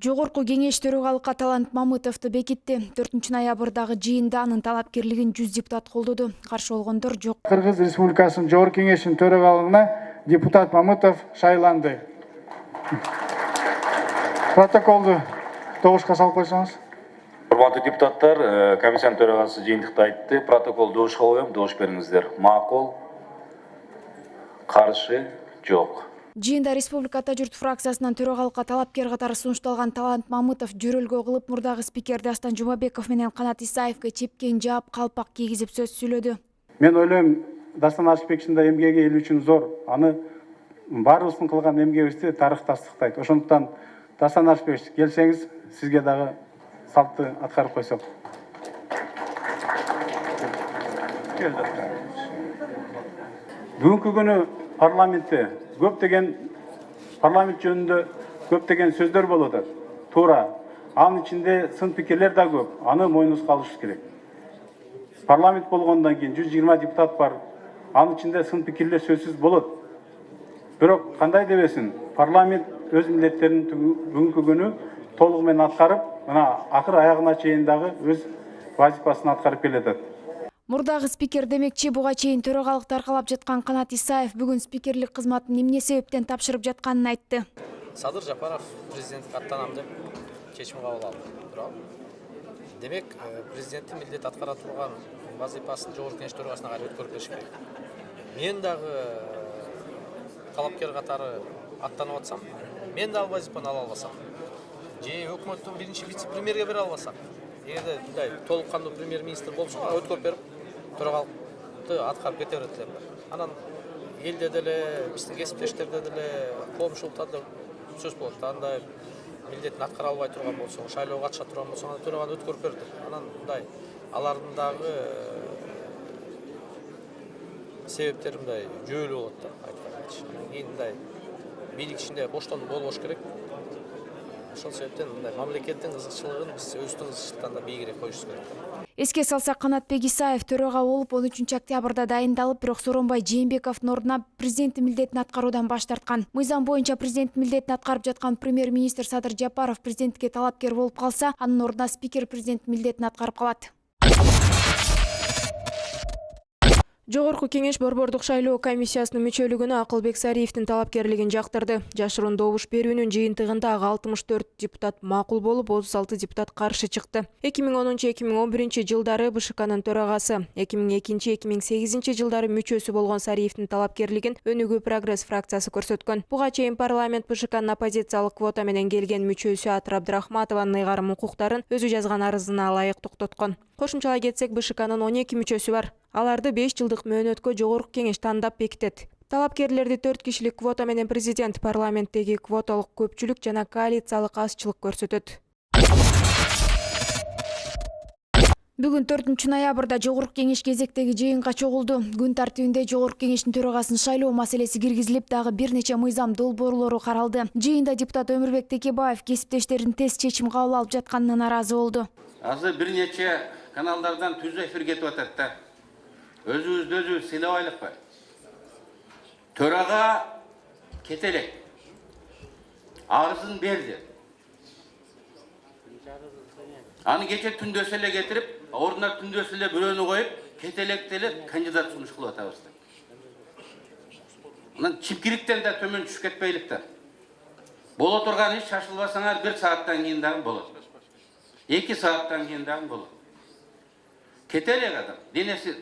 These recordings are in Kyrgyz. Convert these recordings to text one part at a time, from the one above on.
Жогорку кеңеш төрөгалыкка Талант Мамытовду бекитти. 4 ноябрдагы жыйында анын талапкерлигин 100 депутат колдоду. Каршы болгондор жок. Кыргыз Республикасынын Жогорку кеңешинин төрөгалыгына депутат Мамытов шайланды. Протоколду добушка салып койсоңуз. Урматтуу депутаттар, комиссиянын төрагасы жыйынтыкта айтты. Протокол добушка коем, добуш бериңиздер. Макул, каршы, жок. Жыйында Республиката журт фракциясынан төрагалыкка талапкер катары сунушталган Талант Мамытов жөрөлгө кылып мурдагы спикер Дастан Жумабеков менен Канат Исаевге чепкен жаап калпак кийгизип сөз сүйлөдү. Мен ойлойм, Дастан Ашыкбековичтин да эмгеги эл үчүн зор. Аны баарыбыздын кылган эмгегибизди тарых тастыктайт. Ошондуктан Дастан Ашыкбекович, келсеңиз, сизге дагы салтты аткарып койсок. Бүгүнкү күнү парламентте көптөгөн парламент жөнүндө көптөгөн сөздөр болуп атат. Туура. Анын ичинде сын пикирлер да көп. Аны мойнубузга алышыбыз керек. Парламент болгондон кийин 120 депутат бар. Анын ичинде сын пикирлер сөзсүз болот. Бирок кандай дебесин, парламент өз милдеттерин бүгүнкү күнү толугу менен аткарып, мына акыр аягына чейин дагы өз вазифасын аткарып келатат. Мурдагы спикер демекчи, буга чейин төрагалыкты аркалап жаткан Канат Исаев бүгүн спикерлик кызматын эмне себептен тапшырып жатканын айтты. Садыр Жапаров президенттик аттанам деп чечим кабыл алды. Демек, президенттин милдет аткара турган вазифасын Жогорку кеңеш төрагасына кайра өткөрүп бериш керек. Мен дагы талапкер катары аттанып атсам, мен дагы вазифаны ала албасам, же өкмөттүн биринчи вице-премьерге бере албасак, эгерде мындай толук кандуу премьер-министр болсо, өткөрүп берип төрагалыкты аткарып кете берет элем. Анан элде деле, биздин кесиптештерде деле, коомчулукта да сөз болот. Андай милдетин аткара албай турган болсо, шайлоого катыша турган болсо, аны төраганы өткөрүп берет. Анан мындай алардын дагы себептери мындай жүйөлүү болот да, айтканда. Кийин мындай бийлик ичинде боштондук болбош керек. Ошол себептен мындай мамлекеттин кызыкчылыгын биз өзүбүздүн кызыкчылыктан да бийигирээк коюшубуз керек. Эске салсак, Канатбек Исаев төрага болуп 13 октябрда дайындалып, бирок Сооронбай Жээнбековдун ордуна президенттин милдетин аткаруудан баш тарткан. Мыйзам боюнча президенттин милдетин аткарып жаткан премьер-министр Садыр Жапаров президенттикке талапкер болуп калса, анын ордуна спикер президенттин милдетин аткарып калат. Жогорку кеңеш борбордук шайлоо комиссиясынын мүчөлүгүнө Акылбек Сариевдин талапкерлигин жактырды. Жашыруун добуш берүүнүн жыйынтыгында 64 депутат макул болуп, 36 депутат каршы чыкты. 2010-2011 жылдары БШКнын төрагасы, 2002-2008 жылдары мүчөсү болгон Сариевдин талапкерлигин Өнүгүү Прогресс фракциясы көрсөткөн. Буга чейин парламент БШКнын оппозициялык квота менен келген мүчөсү Атыр Абдрахматованын ыйгарым укуктарын өзү жазган арызына ылайык токтоткон. Кошумчалай кетсек, БШКнын 12 мүчөсү бар. Аларды 5 жылдык мөөнөткө Жогорку кеңеш тандап бекитет. Талапкерлерди 4 кишилик квота менен президент, парламенттеги квоталык көпчүлүк жана коалициялык азчылык көрсөтөт. Бүгүн 4 ноябрда Жогорку кеңеш кезектеги жыйынга чогулду. Күн тартибинде Жогорку кеңештин төрагасын шайлоо маселеси киргизилип, дагы бир нече мыйзам долбоорлору каралды. Жыйында депутат Өмүрбек Текебаев кесиптештерин тез чечим кабыл алып жатканына наразы болду. Азыр бир нече каналдардан түзүү эфир кетип атат да. Өзүбүздү өзүбүз сыйлабайлыкпы? Төрага кетелек. Арызын берди. Аны кече түндөсү эле кетирип, ордуна түндөсү эле бирөөнү коюп, кетелектелеп кандидат сунуш кылып атабыз. Анан чипкириктен да төмөн түшүп кетпейликтер. Боло турган иш шашылбасаңар 1 сааттан кийин дагы болот. 2 сааттан кийин дагы болот. Кетелек адам, денеси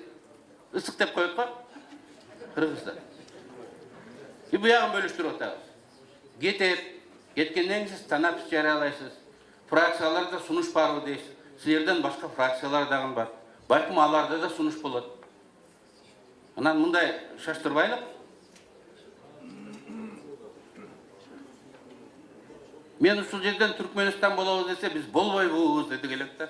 ысык деп коет го кыргыздар. Буягын бөлүштүрүп атабыз. Кетет, кеткенден кийин станапс жарыялайсыз. Фракцияларда сунуш барбы дейсиз. Силерден башка фракциялар дагы бар. Балким аларда да сунуш болот. Анан мындай шаштырбайлык. Мен ушул жерден Түркмөнстан болобуз десе, биз болбойбуз деди элек да.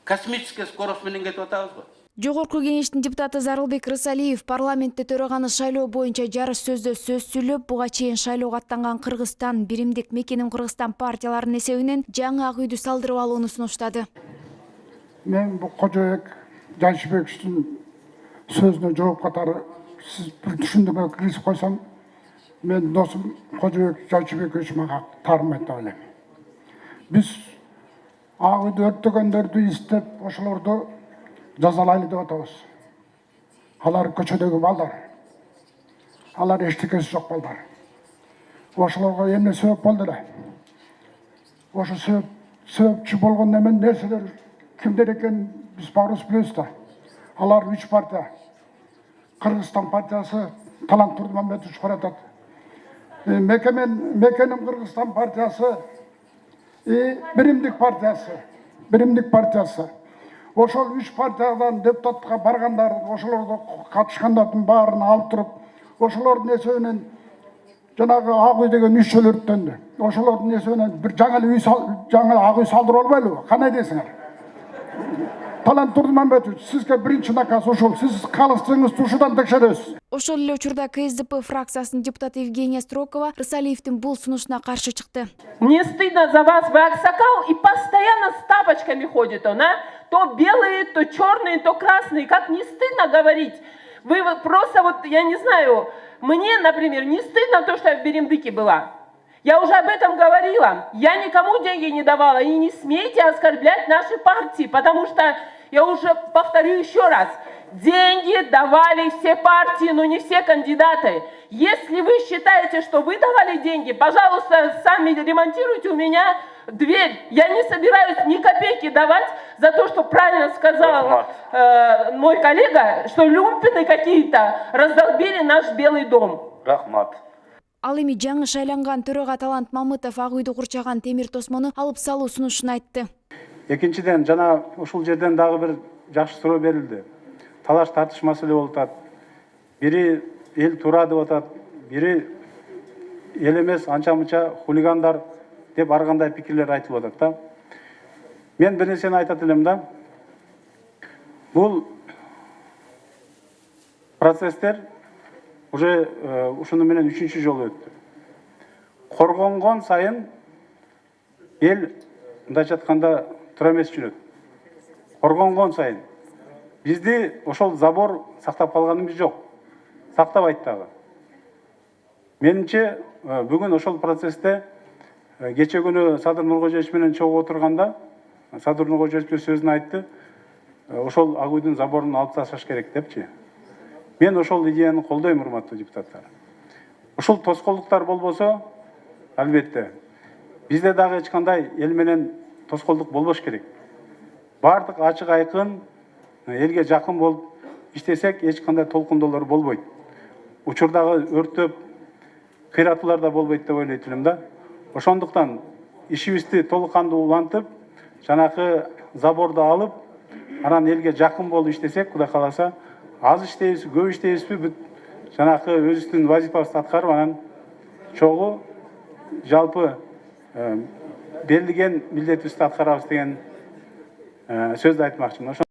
Космический скорость менен кетип атабыз го. Жогорку кеңештин депутаты Зарылбек Рысалиев парламентте төраганы шайлоо боюнча жарыш сөздө сөз сүйлөп, буга чейин шайлоого аттанган Кыргызстан, Биримдик Мекеним Кыргызстан партияларынын эсебинен жаңы ак үйдү салдырып алууну сунуштады. Мен бул Кожоек Жаншыбековичтин сөзүнө жооп катары сиз бир түшүндүрмө киргизип койсом, мен досум Kocabek Жайшыбекович мага тарым айтты элем. Биз ак үйдү өрттөгөндөрдү издеп, ошолорду жазалайлы деп атабыз. Алар көчөдөгү балдар. Алар эчтекеси жок балдар. Ошолорго эмне себеп болду эле? Ошо себепчи болгон немен нерселер кимдер экенин биз баарыбыз билебиз да. Алар 3 партия. Кыргызстан партиясы Талант Турдумамбетович баратат. Мекенин Кыргызстан партиясы, Биримдик партиясы. Ошол 3 партиядан депутатка баргандар, ошолорго катышкандардын баарын алып туруп, ошолордун эсебинен жанагы ак үй деген үй өрттөндү. Ошолордун эсебинен бир жаңы ак үй салдырып албайлыбы? Кандай дейсиңер? Талант Турдумамбетович, сизге биринчи наказ ушул. Сиз калыстыгыңызды ушудан текшересиз. Ошол эле учурда КСДП фракциясынын депутаты Евгения Строкова Рысалиевдин бул сунушуна каршы чыкты. Мне стыдно за вас, вы аксакал, и постоянно с тапочками ходит он, а? То белые, то черные, то красные. Как не стыдно говорить? Вы вот просто вот, я не знаю, мне, например, не стыдно то, что я в Беремдыке была. Я уже об этом говорила. Я никому деньги не давала. И не смейте оскорблять наши партии, потому что, я уже повторю еще раз, деньги давали все партии, но не все кандидаты. Если вы считаете, что вы давали деньги, пожалуйста, сами ремонтируйте у меня дверь. Я не собираюсь ни копейки давать за то, что правильно сказал мой коллега, что люмпины какие-то раздолбили наш Белый дом. Рахмат. Ал эми жаңы шайланган төрага Талант Мамытов ак үйдү курчаган темир тосмону алып салуу сунушун айтты. Экинчиден, жана ушул жерден дагы бир жакшы суроо берилди. Талаш тартыш маселе болуп атат. Бири эл туура деп атат, бири эл эмес, анча-мынча хулигандар деп ар кандай пикирлер айтылып атат да. Мен бир нерсени айтат элем да. Бул процесстер уже ушуну менен 3-чү жолу өттү. Коргонгон сайын эл мындайча айтканда туура эмес жүрөт. Коргонгон сайын бизди ошол забор сактап калганыбыз жок. Сактабайт дагы. Менимче бүгүн ошол процессте кече күнү Садыр Нуркожоевич менен чогуу отурганда Садыр Нуркожоевич бир сөзүн айтты. Ошол ак үйдүн заборун алып ташташ керек депчи. Мен ошол идеяны колдойм, урматтуу депутаттар. Ушул тоскоолдуктар болбосо, албетте, бизде дагы эч кандай эл менен тоскоолдук болбош керек. Бардык ачык айкын, элге жакын болуп иштесек, эч кандай толкундоолор болбойт. Учурдагы өрттөп, кыйратуулар да болбойт деп ойлойт элем да. Ошондуктан ишибизди толук кандуу улантып, жанакы заборду алып, анан элге жакын болуп иштесек, Кудай кааласа, аз иштейбиз, көп иштейбизби, бүт жанакы өзүбүздүн вазифабызды аткарып, анан чогуу жалпы берилген милдетибизди аткарабыз деген сөздү айтмакчымын.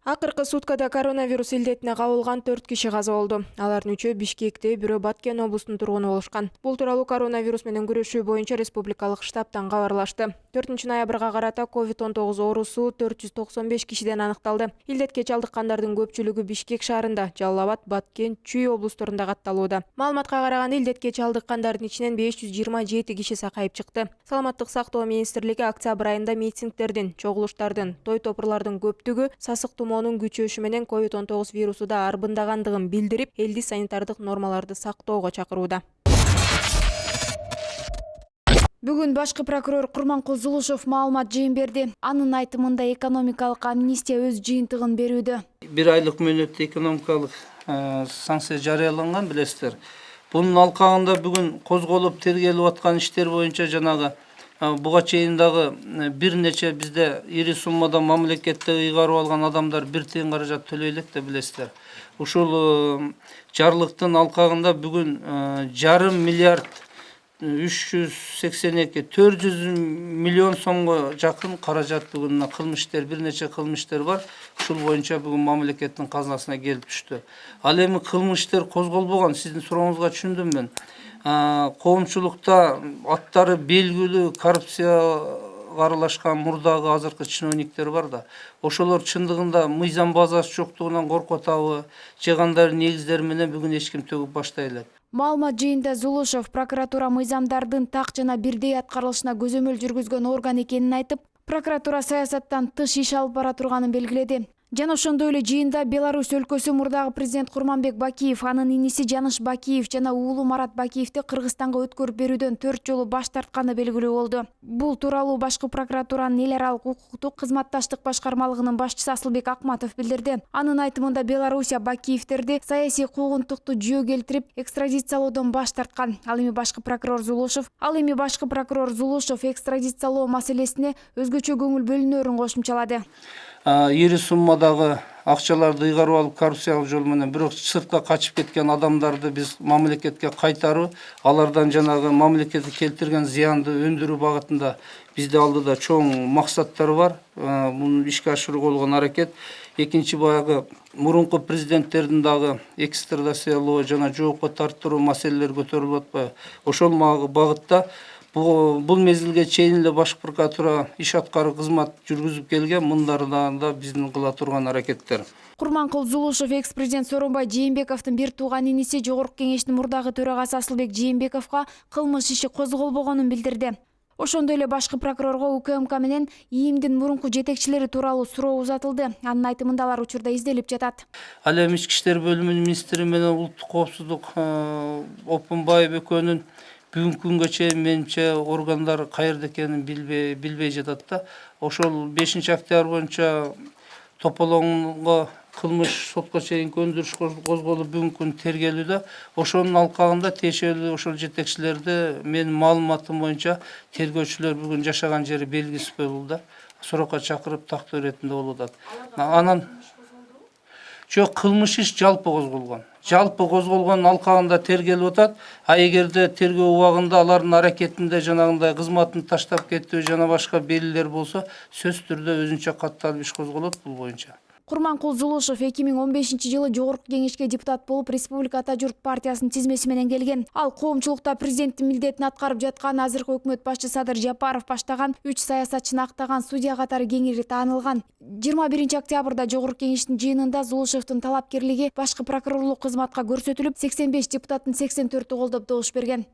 Акыркы суткада коронавирус илдетине кабылган 4 киши каза болду. Алардын 3-өө Бишкекте, бирөө Баткен облусунун тургуну болушкан. Бул тууралуу коронавирус менен күрөшүү боюнча республикалык штабтан кабарлашты. 4-ноябрга карата COVID-19 оорусу 495 кишиден аныкталды. Илдетке чалдыккандардын көпчүлүгү Бишкек шаарында, Жалал Абад, Баткен, Чүй облустарында катталууда. Маалыматка караганда илдетке чалдыккандардын ичинен 527 киши сакайып чыкты. Саламаттык сактоо министрлиги октябрь айында митингдердин, чогулуштардын, той топурлардын көптүгү сасык тумоонун күчөшү менен COVID-19 вирусу да арбындагандыгын билдирип, элди санитардык нормаларды сактоого чакырууда. Бүгүн башкы прокурор Курманкул Зулушев маалымат жыйын берди. Анын айтымында экономикалык амнистия өз жыйынтыгын берүүдө. Bir aylık müllet ekonomikalık sanksiya жарыяланган билесиздер. Bunun алкагында бүгүн козголуп тергелип аткан иштер боюнча жанагы буга чейин дагы бир нече бизде ири суммада мамлекетте ыйгарып алган адамдар 1 тыйын каражат төлөй элек деп билесиздер. Ушул жарлыктын алкагында бүгүн 1,5 миллиард 382 400 миллион сомго жакын каражат бүгүн кылмыштер, бир нече кылмыштер бар. Ушул боюнча бүгүн мамлекеттин казынасына келип түштү. Ал эми кылмыштер козголбогон, сиздин сурооңузга түшүндүм мен. Коомчулукта аттары белгилүү коррупцияга аралашкан мурдагы азыркы чиновниктер бар да. Ошолор чындыгында мыйзам базасы жоктугунан коркуп атабы, же кандай негиздер менен бүгүн эч ким төгүп баштай элек. Маалымат жыйында Зулушев прокуратура мыйзамдардын так жана бирдей аткарылышына көзөмөл жүргүзгөн орган экенин айтып, прокуратура саясаттан тыш иш алып бара турганын белгиледи. Жана ошондой эле жыйында Беларусь өлкөсү мурдагы президент Курманбек Бакиев, анын иниси Жаныш Бакиев жана уулу Марат Бакиевди Кыргызстанга өткөрүп берүүдөн 4 жолу баш тартканы белгилүү болду. Бул тууралуу башкы прокуратуранын эл аралык укуктук кызматташтык башкармалыгынын башчысы Асылбек Акматов билдирди. Анын айтымында Белоруссия Бакиевтерди саясий куугунтукту жүйө келтирип, экстрадициялоодон баш тарткан. Ал эми башкы прокурор Зулушев экстрадициялоо маселесине өзгөчө көңүл бөлүнөрүн кошумчалады. Ири суммадагы акчаларды ыйгарып алып коррупциялык жол менен бирок сыртка качып кеткен адамдарды биз мамлекетке кайтаруу, алардан жанагы мамлекетке келтирген зыянды өндүрүү багытында бизде алдыда чоң максаттар бар. Муну ишке ашырууга болгон аракет. Экинчи баягы мурунку президенттердин дагы экстрадициялоо жана жоопко тарттыруу маселелери көтөрүлүп атпайбы? Ошол багытта бул мезгилге чейин эле башкы прокуратура иш аткаруу кызмат жүргүзүп келген, мындардан да биздин кыла турган аракеттер. Курманкул Зулушев экс-президент Сооронбай Жээнбековдун бир тууган иниси Жогорку Кеңештин мурдагы төрагасы Асылбек Жээнбековго кылмыш иши козголбогонун билдирди. Ошондой эле башкы прокурорго УКМК менен ИИМдин мурунку жетекчилери тууралуу суроо узатылды. Анын айтымында алар учурда изделип жатат. Ал эми ички иштер бөлүмүнүн министри менен улуттук коопсуздук Опунбаев экөөнүн бүгүнкү күнгө чейин менимче органдар каерде экенин билбей жатат да. Ошол 5 октябрь боюнча тополоңго кылмыш сотко чейин өндүрүш козголуп бүгүнкү күн тергелүүдө. Ошонун алкагында тиешелүү ошол жетекчилерди менин маалыматым боюнча тергөөчүлөр бүгүн жашаган жери белгисиз болду. Суракка чакырып тактоо иретинде болуп атат. Анан жок, кылмыш иш жалпы козголгон. Жалпы козголгон алкагында тергелип атат. А эгерде тергөө убагында алардын аракетинде жанагындай кызматын таштап кетүү жана башка белгилер болсо, сөзсүз түрдө өзүнчө катталып иш козголот бул боюнча. Курманкул Зулушев 2015-жылы Жогорку Кеңешке депутат болуп, Республика Ата журт партиясынын тизмеси менен келген. Ал коомчулукта президенттин милдетин аткарып жаткан азыркы өкмөт башчысы Садыр Жапаров баштаган 3 саясатчыны актаган судья катары кеңири таанылган. 21 октябрда Жогорку Кеңештин жыйынында Зулушевдин талапкерлиги башкы прокурорлук кызматка көрсөтүлүп, 85 депутаттын 84-ü колдоп добуш берген.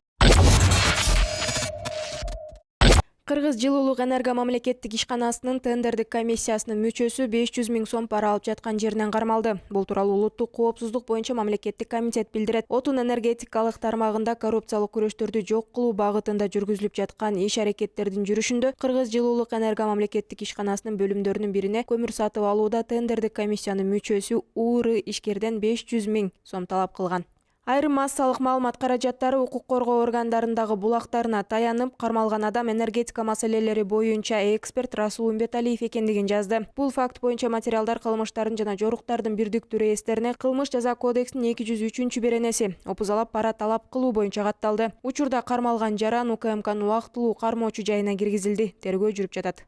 Кыргыз жылуулук энерго мамлекеттик ишканасынын тендердик комиссиясынын мүчөсү 500 000 сом пара алып жаткан жеринен кармалды. Бул тууралуу улуттук коопсуздук боюнча мамлекеттик комитет билдирет. Отун энергетикалык тармагында коррупциялык күрөштөрдү жок кылуу багытында жүргүзүлүп жаткан иш аракеттердин жүрүшүндө Кыргыз жылуулук энерго мамлекеттик ишканасынын бөлүмдөрүнүн бирине көмүр сатып алууда тендердик комиссиянын мүчөсү УР ишкерден 500 000 сом талап кылган. Айрым массалык маалымат каражаттары укук коргоо органдарындагы булактарына таянып, кармалган адам энергетика маселелери боюнча эксперт Расул Умбеталиев экендигин жазды. Бул факт боюнча материалдар кылмыштардын жана жоруктардын бирдиктүү реестерине кылмыш жаза кодексинин 203-беренеси опузалап пара талап кылуу боюнча катталды. Учурда кармалган жаран УКМКнын убактылуу кармоочу жайына киргизилди. Тергөө жүрүп жатат.